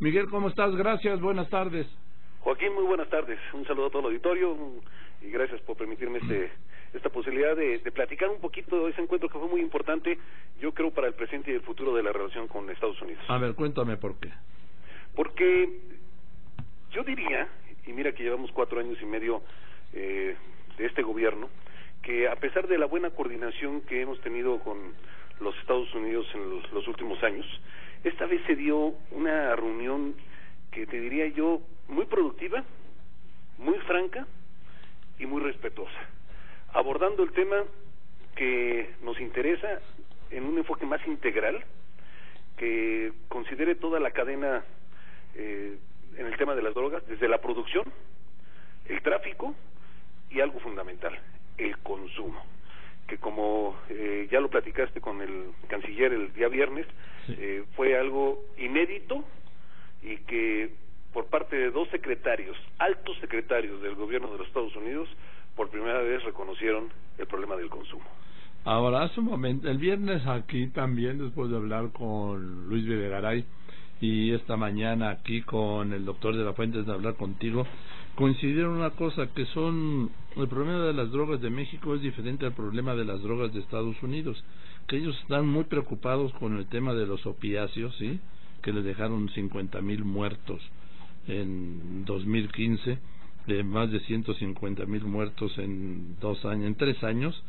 Miguel, ¿cómo estás? Gracias, buenas tardes. Joaquín, muy buenas tardes. Un saludo a todo el auditorio y gracias por permitirme esta posibilidad de platicar un poquito de ese encuentro que fue muy importante, yo creo, para el presente y el futuro de la relación con Estados Unidos. A ver, cuéntame por qué. Porque yo diría, y mira que llevamos 4 años y medio de este gobierno, que a pesar de la buena coordinación que hemos tenido con los Estados Unidos en los últimos años, esta vez se dio una reunión que te diría yo muy productiva, muy franca y muy respetuosa, abordando el tema que nos interesa en un enfoque más integral, que considere toda la cadena en el tema de las drogas, desde la producción, el tráfico y algo fundamental, el consumo, que como ya lo platicaste con el canciller el día viernes, sí, fue algo inédito y que por parte de 2 secretarios, altos secretarios del gobierno de los Estados Unidos, por primera vez reconocieron el problema del consumo. Ahora, hace un momento, el viernes aquí también, después de hablar con Luis Videgaray, y esta mañana aquí con el doctor de la Fuente, de hablar contigo, coincidieron una cosa, que el problema de las drogas de México es diferente al problema de las drogas de Estados Unidos, que ellos están muy preocupados con el tema de los opiáceos, ¿sí?, que les dejaron 50,000 muertos en 2015, de más de 150,000 muertos en 3 años,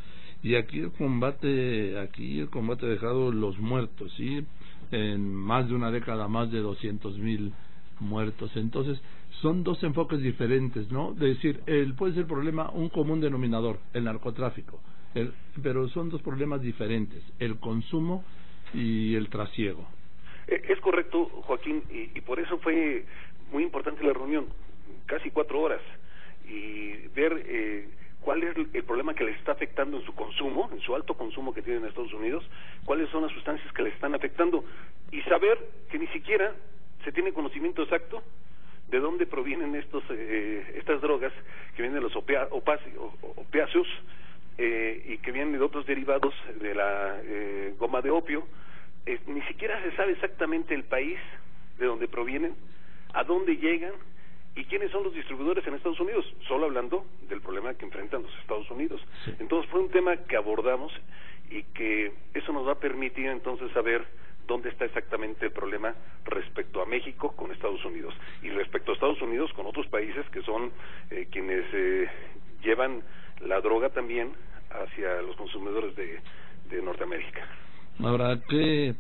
y aquí el combate ha dejado los muertos, ¿sí?, en más de una década, más de 200,000 muertos. Entonces son 2 enfoques diferentes, ¿no? De decir, puede ser problema, un común denominador, el narcotráfico, pero son 2 problemas diferentes, el consumo y el trasiego. Es correcto, Joaquín, y por eso fue muy importante la reunión, casi 4 horas, y ver cuál es el problema que les está afectando en su consumo, en su alto consumo que tienen en Estados Unidos, cuáles son las sustancias que les están afectando, y saber que ni siquiera se tiene conocimiento exacto de dónde provienen estas drogas que vienen de los opiáceos y que vienen de otros derivados de la goma de opio. Ni siquiera se sabe exactamente el país de donde provienen, a dónde llegan y quiénes son los distribuidores en Estados Unidos, solo hablando del problema que enfrentan los Estados Unidos. Sí. Entonces fue un tema que abordamos y que eso nos va a permitir entonces saber dónde está exactamente el problema respecto a México con Estados Unidos y respecto a Estados Unidos con otros países que son quienes llevan la droga también hacia los consumidores de Norteamérica. Ahora, ¿qué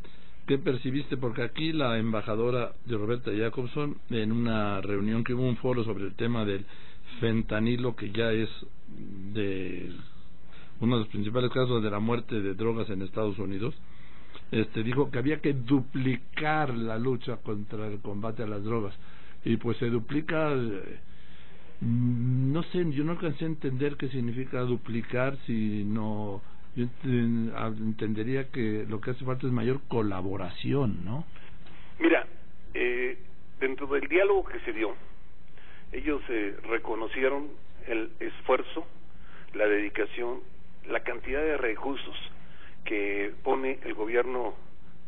percibiste? Porque aquí la embajadora de Roberta Jacobson, en una reunión que hubo, un foro sobre el tema del fentanilo, que ya es de uno de los principales casos de la muerte de drogas en Estados Unidos, dijo que había que duplicar la lucha contra el combate a las drogas, y pues se duplica, no sé, yo no alcancé a entender qué significa duplicar, sino yo entendería que lo que hace falta es mayor colaboración, ¿no? Mira, dentro del diálogo que se dio, ellos reconocieron el esfuerzo, la dedicación, la cantidad de recursos que pone el gobierno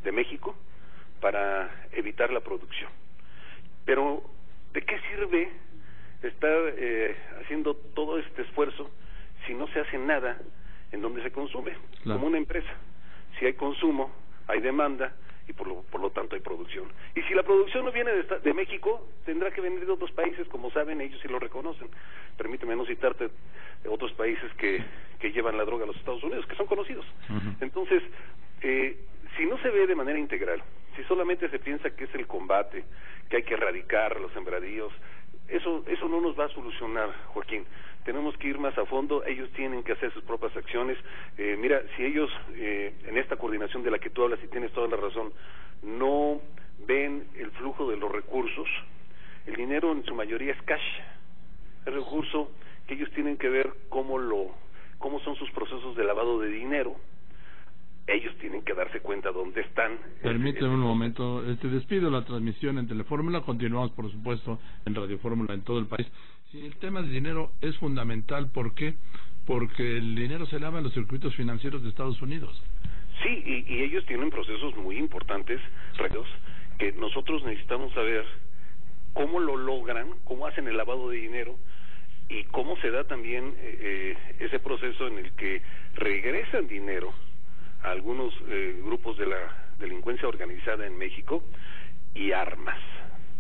de México para evitar la producción. Pero, ¿de qué sirve estar haciendo todo este esfuerzo si no se hace nada en donde se consume? Claro. Como una empresa, si hay consumo, hay demanda y por lo tanto hay producción. Y si la producción no viene de México, tendrá que venir de otros países, como saben, ellos sí lo reconocen. Permíteme no citarte de otros países que llevan la droga a los Estados Unidos, que son conocidos. Uh-huh. Entonces, si no se ve de manera integral, si solamente se piensa que es el combate, que hay que erradicar los sembradíos, eso no nos va a solucionar, Joaquín. Tenemos que ir más a fondo, ellos tienen que hacer sus propias acciones. Mira, si ellos en esta coordinación de la que tú hablas, y tienes toda la razón, no ven el flujo de los recursos, el dinero en su mayoría es cash, el recurso que ellos tienen que ver cómo son sus procesos de lavado de dinero. Ellos tienen que darse cuenta dónde están. Permíteme un momento, despido la transmisión en Telefórmula, continuamos por supuesto en Radio Fórmula en todo el país. Sí, el tema del dinero es fundamental, ¿por qué? Porque el dinero se lava en los circuitos financieros de Estados Unidos. Sí, y ellos tienen procesos muy importantes, que nosotros necesitamos saber cómo lo logran, cómo hacen el lavado de dinero y cómo se da también ese proceso en el que regresan dinero a algunos grupos de la delincuencia organizada en México y armas,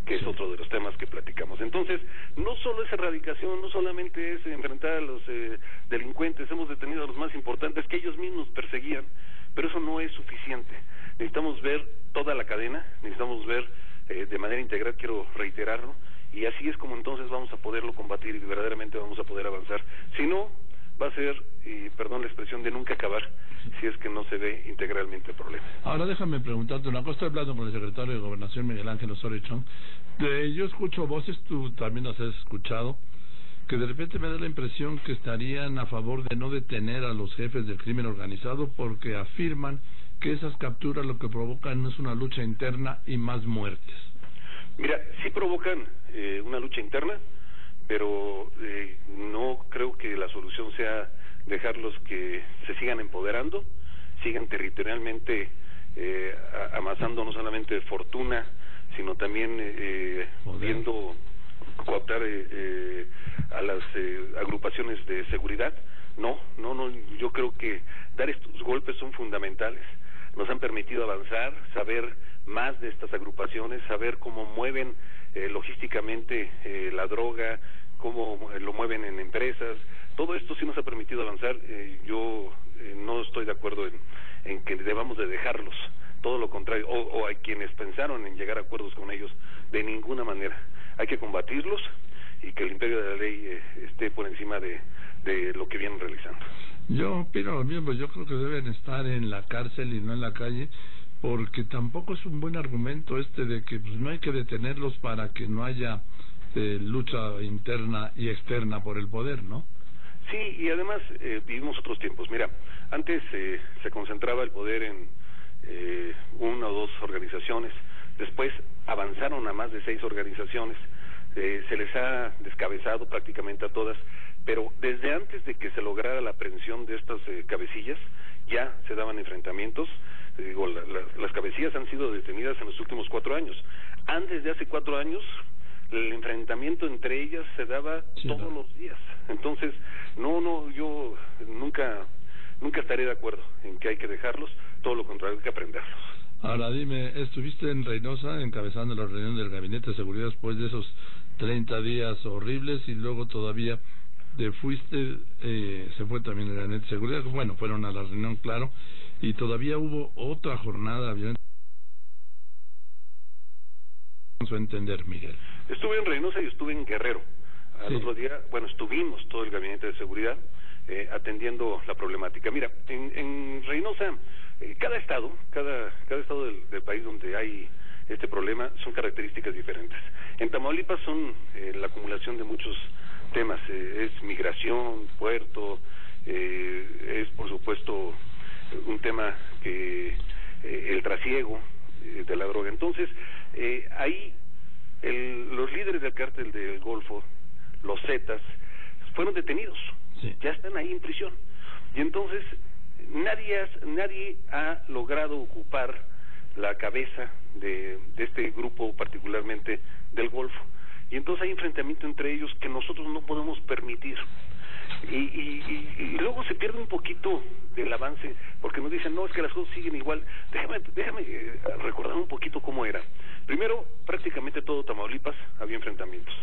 que es otro de los temas que platicamos. Entonces, no solo es erradicación, no solamente es enfrentar a los delincuentes, hemos detenido a los más importantes que ellos mismos perseguían, pero eso no es suficiente. Necesitamos ver toda la cadena, necesitamos ver de manera integral, quiero reiterarlo, y así es como entonces vamos a poderlo combatir y verdaderamente vamos a poder avanzar. Si no, va a ser, y perdón la expresión, de nunca acabar, si es que no se ve integralmente el problema. Ahora déjame preguntarte una cosa. Estoy hablando con el secretario de Gobernación, Miguel Ángel Osorio Chong. Yo escucho voces, tú también las has escuchado, que de repente me da la impresión que estarían a favor de no detener a los jefes del crimen organizado porque afirman que esas capturas lo que provocan es una lucha interna y más muertes. Mira, sí provocan una lucha interna, pero no creo que la solución sea dejarlos que se sigan empoderando, sigan territorialmente amasando no solamente fortuna, sino también viendo cooptar a las agrupaciones de seguridad. No, yo creo que dar estos golpes son fundamentales. Nos han permitido avanzar, saber más de estas agrupaciones, saber cómo mueven logísticamente la droga, cómo lo mueven en empresas. Todo esto sí nos ha permitido avanzar. Yo no estoy de acuerdo en que debamos de dejarlos, todo lo contrario, o a quienes pensaron en llegar a acuerdos con ellos, de ninguna manera. Hay que combatirlos y que el imperio de la ley esté por encima de lo que vienen realizando. Yo opino lo mismo. Yo creo que deben estar en la cárcel y no en la calle, porque tampoco es un buen argumento de que pues no hay que detenerlos para que no haya lucha interna y externa por el poder, ¿no? Sí, y además vivimos otros tiempos. Mira, antes se concentraba el poder en una o dos organizaciones, después avanzaron a más de 6 organizaciones, se les ha descabezado prácticamente a todas, pero desde antes de que se lograra la aprehensión de estas cabecillas, ya se daban enfrentamientos. Digo, las cabecillas han sido detenidas en los últimos 4 años. Antes de hace 4 años, el enfrentamiento entre ellas se daba todos los días. Entonces, yo nunca estaré de acuerdo en que hay que dejarlos, todo lo contrario, hay que aprenderlos. Ahora dime, estuviste en Reynosa encabezando la reunión del Gabinete de Seguridad después de esos 30 días horribles y luego todavía se fue también el Gabinete de Seguridad, bueno, fueron a la reunión, claro, y todavía hubo otra jornada violenta. Vamos a entender, Miguel. Estuve en Reynosa y estuve en Guerrero. Al otro día, estuvimos todo el Gabinete de Seguridad atendiendo la problemática. Mira, en Reynosa, cada estado del país donde hay este problema son características diferentes. En Tamaulipas son la acumulación de muchos temas, es migración, puerto, es por supuesto un tema que el trasiego de la droga. Entonces, ahí los líderes del cártel del Golfo, los Zetas, fueron detenidos, ya están ahí en prisión. Y entonces nadie ha logrado ocupar la cabeza de este grupo, particularmente del Golfo. Y entonces hay enfrentamiento entre ellos que nosotros no podemos permitir. Y luego se pierde un poquito del avance, porque nos dicen, no, es que las cosas siguen igual. Déjame recordar un poquito cómo era. Primero, prácticamente todo Tamaulipas había enfrentamientos.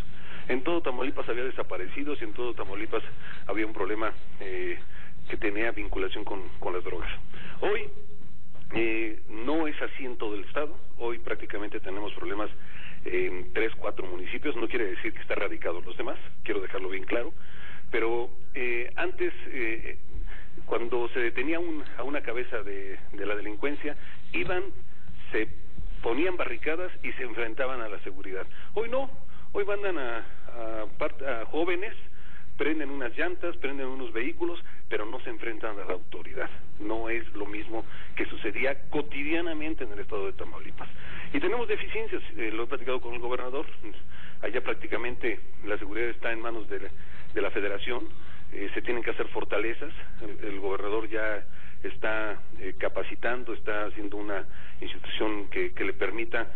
En todo Tamaulipas había desaparecidos y en todo Tamaulipas había un problema que tenía vinculación con las drogas. Hoy no es así en todo el estado. Hoy prácticamente tenemos problemas en 3, 4 municipios. No quiere decir que está erradicados los demás, quiero dejarlo bien claro. Pero antes, cuando se detenía a una cabeza de la delincuencia, se ponían barricadas y se enfrentaban a la seguridad. Hoy no, hoy mandan a jóvenes, prenden unas llantas, prenden unos vehículos, pero no se enfrentan a la autoridad. No es lo mismo que sucedía cotidianamente en el estado de Tamaulipas. Y tenemos deficiencias, lo he platicado con el gobernador, allá prácticamente la seguridad está en manos de la federación, se tienen que hacer fortalezas, el gobernador ya está capacitando, está haciendo una institución que le permita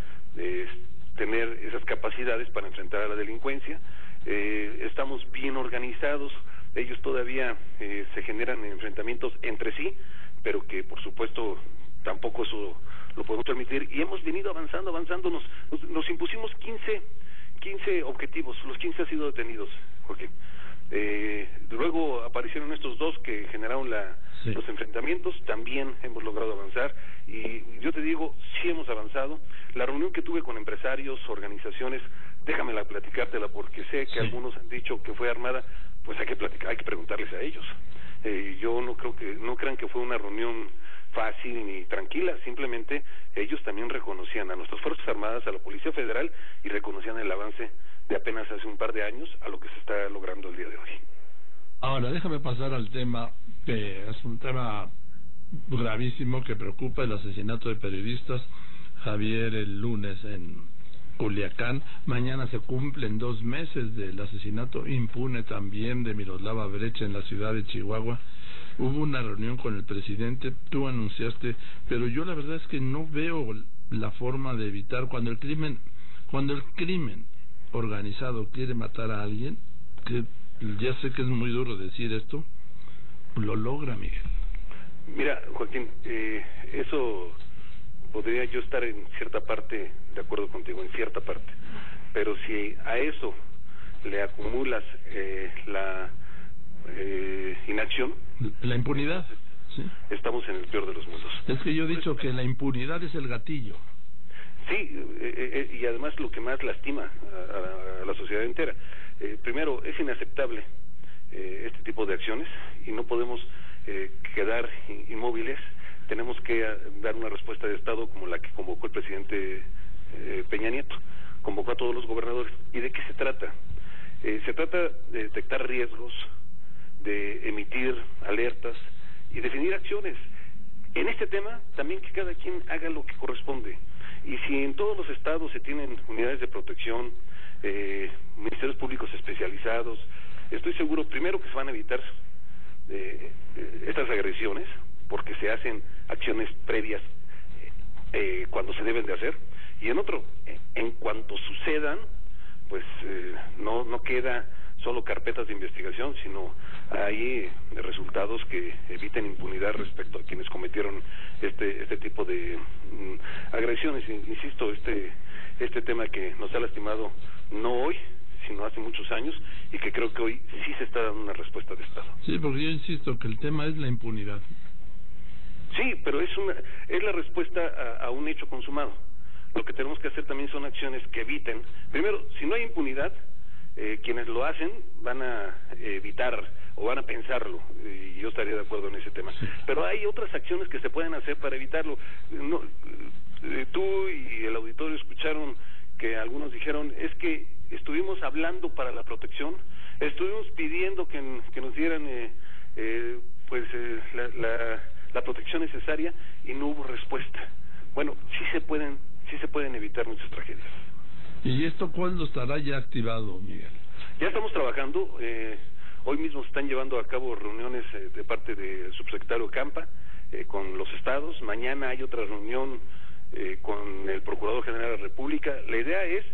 tener esas capacidades para enfrentar a la delincuencia. Estamos bien organizados. Ellos todavía se generan enfrentamientos entre sí, pero que por supuesto tampoco eso lo podemos permitir, y hemos venido avanzando, nos impusimos 15 objetivos, los 15 han sido detenidos, Jorge. Luego aparecieron estos dos que generaron los enfrentamientos, también hemos logrado avanzar, y yo te digo, sí hemos avanzado. La reunión que tuve con empresarios, organizaciones, déjamela platicártela, porque sé que algunos han dicho que fue armada, pues hay que preguntarles a ellos. Yo no crean que fue una reunión fácil ni tranquila, simplemente ellos también reconocían a nuestras Fuerzas Armadas, a la Policía Federal, y reconocían el avance de apenas hace un par de años a lo que se está logrando el día de hoy. Ahora, déjame pasar al tema, que es un tema gravísimo que preocupa: el asesinato de periodistas. Javier, el lunes en Culiacán, mañana se cumplen 2 meses del asesinato impune también de Miroslava Brecha en la ciudad de Chihuahua. Hubo una reunión con el presidente, tú anunciaste, pero yo la verdad es que no veo la forma de evitar cuando el crimen organizado quiere matar a alguien, que ya sé que es muy duro decir esto, lo logra, Miguel. Mira, Joaquín, eso podría yo estar en cierta parte de acuerdo contigo, en cierta parte, pero si a eso le acumulas la inacción, la impunidad, ¿sí? Estamos en el peor de los mundos. Es que yo he dicho que la impunidad es el gatillo. Sí, y además lo que más lastima a la sociedad entera. Primero, es inaceptable este tipo de acciones, y no podemos quedar inmóviles. Tenemos que dar una respuesta de Estado como la que convocó el presidente Peña Nieto. Convocó a todos los gobernadores. ¿Y de qué se trata? Se trata de detectar riesgos, de emitir alertas y definir acciones. En este tema, también que cada quien haga lo que corresponde. Y si en todos los estados se tienen unidades de protección, ministerios públicos especializados, estoy seguro, primero, que se van a evitar estas agresiones, porque se hacen acciones previas cuando se deben de hacer, y en cuanto sucedan, pues no queda solo carpetas de investigación, sino hay resultados que eviten impunidad respecto a quienes cometieron este tipo de agresiones. Insisto, este tema que nos ha lastimado no hoy, sino hace muchos años, y que creo que hoy sí se está dando una respuesta de Estado. Sí, porque yo insisto que el tema es la impunidad. Sí, pero es la respuesta a un hecho consumado. Lo que tenemos que hacer también son acciones que eviten. Primero, si no hay impunidad, quienes lo hacen van a evitar o van a pensarlo, y yo estaría de acuerdo en ese tema. Sí. Pero hay otras acciones que se pueden hacer para evitarlo. Tú y el auditorio escucharon que algunos dijeron, es que estuvimos hablando para la protección, estuvimos pidiendo que nos dieran la protección necesaria, y no hubo respuesta. Bueno, sí se pueden evitar muchas tragedias. ¿Y esto cuándo estará ya activado, Miguel? Ya estamos trabajando. Hoy mismo se están llevando a cabo reuniones de parte del subsecretario Campa con los estados. Mañana hay otra reunión con el Procurador General de la República. La idea es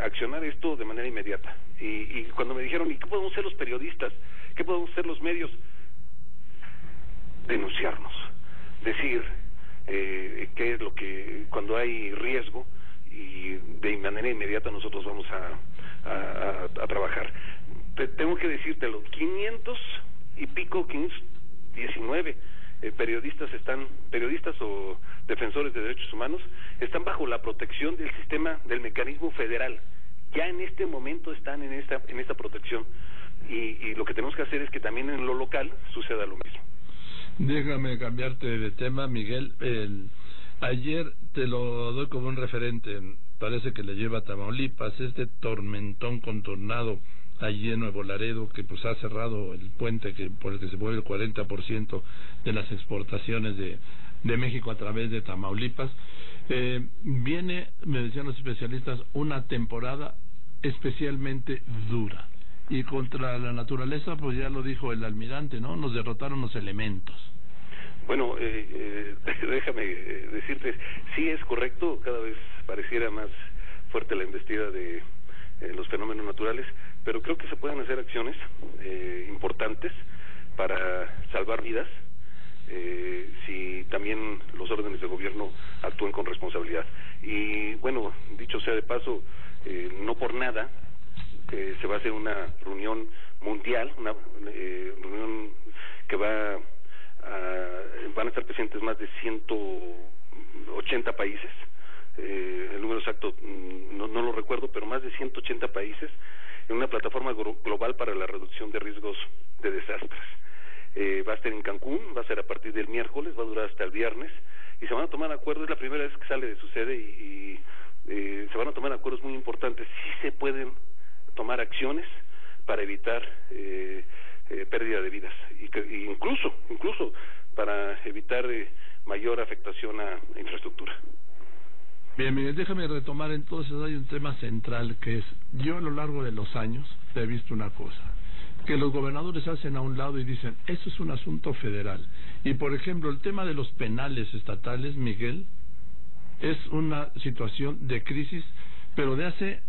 accionar esto de manera inmediata. Y cuando me dijeron, ¿y qué podemos hacer los periodistas? ¿Qué podemos hacer los medios? Denunciarnos. Decir qué es lo que, cuando hay riesgo, y de manera inmediata nosotros vamos a trabajar. Tengo que decírtelo, 519 periodistas o defensores de derechos humanos están bajo la protección del sistema del mecanismo federal. Ya en este momento están en esta protección, y lo que tenemos que hacer es que también en lo local suceda lo mismo. Déjame cambiarte de tema, Miguel. Ayer te lo doy como un referente, parece que le lleva a Tamaulipas, este tormentón contornado allí en Nuevo Laredo, que pues ha cerrado el puente por el que se mueve el 40% de las exportaciones de México a través de Tamaulipas. Viene, me decían los especialistas, una temporada especialmente dura, y contra la naturaleza, pues ya lo dijo el almirante, ¿no? Nos derrotaron los elementos. Bueno, déjame decirte, sí es correcto, cada vez pareciera más fuerte la embestida de los fenómenos naturales, pero creo que se pueden hacer acciones importantes para salvar vidas, si también los órdenes de gobierno actúen con responsabilidad. Y bueno, dicho sea de paso, no por nada se va a hacer una reunión mundial, una reunión que van a estar presentes más de 180 países, el número exacto no lo recuerdo, pero más de 180 países en una plataforma global para la reducción de riesgos de desastres. Va a estar en Cancún, va a ser a partir del miércoles, va a durar hasta el viernes, y se van a tomar acuerdos. Es la primera vez que sale de su sede y se van a tomar acuerdos muy importantes. Sí se pueden tomar acciones para evitar pérdida de vidas, y incluso para evitar mayor afectación a infraestructura. Bien, Miguel, déjame retomar entonces, hay un tema central que es, yo a lo largo de los años he visto una cosa, que los gobernadores hacen a un lado y dicen, eso es un asunto federal. Y por ejemplo, el tema de los penales estatales, Miguel, es una situación de crisis, pero de hace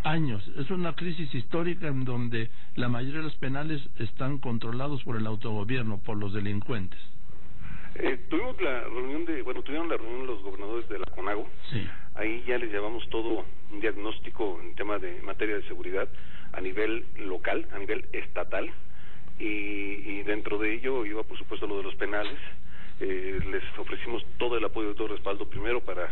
años. Es una crisis histórica en donde la mayoría de los penales están controlados por el autogobierno, por los delincuentes. Tuvieron la reunión los gobernadores de la CONAGO. Sí. Ahí ya les llevamos todo un diagnóstico en tema de materia de seguridad a nivel local, a nivel estatal, y dentro de ello iba por supuesto lo de los penales. Les ofrecimos todo el apoyo y todo el respaldo, primero para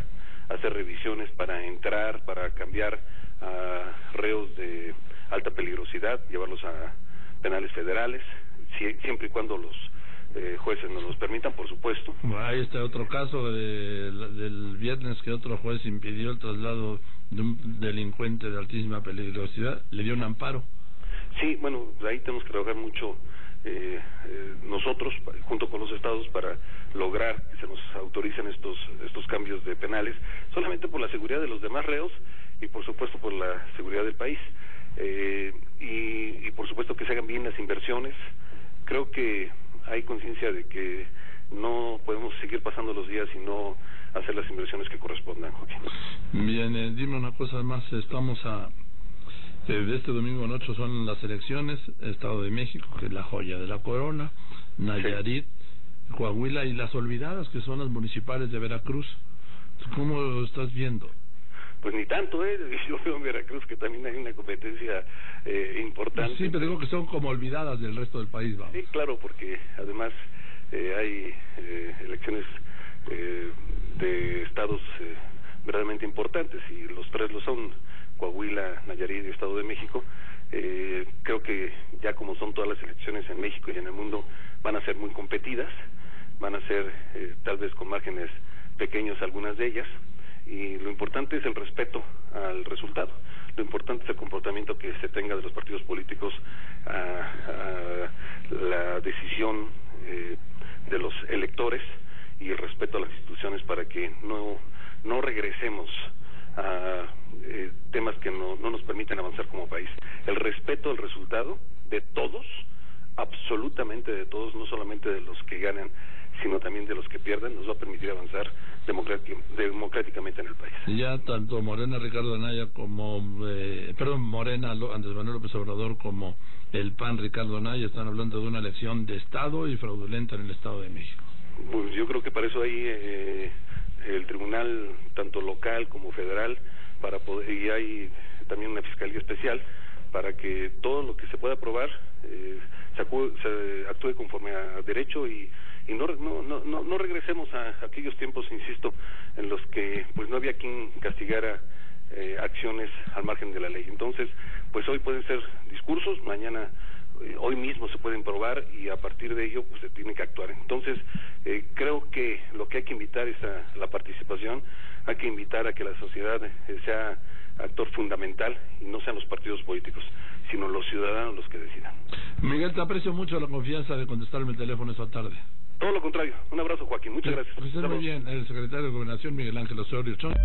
hacer revisiones, para entrar, para cambiar a reos de alta peligrosidad, llevarlos a penales federales, siempre y cuando los jueces nos los permitan, por supuesto. Ahí está otro caso del viernes, que otro juez impidió el traslado de un delincuente de altísima peligrosidad, le dio un amparo. Sí, bueno, ahí tenemos que trabajar mucho nosotros, junto con los estados, para lograr que se nos autoricen estos cambios de penales, solamente por la seguridad de los demás reos y por supuesto por la seguridad del país, y por supuesto que se hagan bien las inversiones. Creo que hay conciencia de que no podemos seguir pasando los días y no hacer las inversiones que correspondan, Joaquín. Bien, dime una cosa más, estamos este domingo en 8 son las elecciones, Estado de México, que es la joya de la corona, Nayarit, sí, Coahuila, y las olvidadas, que son las municipales de Veracruz. ¿Cómo lo estás viendo? Pues ni tanto, yo veo en Veracruz que también hay una competencia importante. Sí, pero digo que son como olvidadas del resto del país, vamos. Sí, claro, porque además hay elecciones de estados verdaderamente importantes, y los tres lo son: Coahuila, Nayarit y Estado de México. Creo que ya como son todas las elecciones en México y en el mundo, van a ser muy competidas, van a ser tal vez con márgenes pequeños algunas de ellas, y lo importante es el respeto al resultado. Lo importante es el comportamiento que se tenga de los partidos políticos a la decisión de los electores, y el respeto a las instituciones, para que no regresemos a temas que no nos permiten avanzar como país. El respeto al resultado de todos, absolutamente de todos, no solamente de los que ganan, sino también de los que pierden, nos va a permitir avanzar democráticamente en el país. Ya tanto Morena, Ricardo Anaya, como Morena, Andrés Manuel López Obrador, como el PAN, Ricardo Anaya, están hablando de una elección de Estado y fraudulenta en el Estado de México. Pues yo creo que para eso hay el tribunal, tanto local como federal, para poder, y hay también una fiscalía especial, para que todo lo que se pueda probar se actúe conforme a derecho, y no regresemos a aquellos tiempos, insisto, en los que pues no había quien castigara acciones al margen de la ley. Entonces, pues hoy pueden ser discursos, mañana, hoy mismo se pueden probar, y a partir de ello pues se tiene que actuar. Entonces, creo que lo que hay que invitar es a la participación, hay que invitar a que la sociedad sea actor fundamental, y no sean los partidos políticos, sino los ciudadanos los que decidan. Miguel, te aprecio mucho la confianza de contestarme el teléfono esta tarde. Todo lo contrario. Un abrazo, Joaquín. Muchas gracias. Pues muy bien. El secretario de Gobernación, Miguel Ángel Osorio Chong.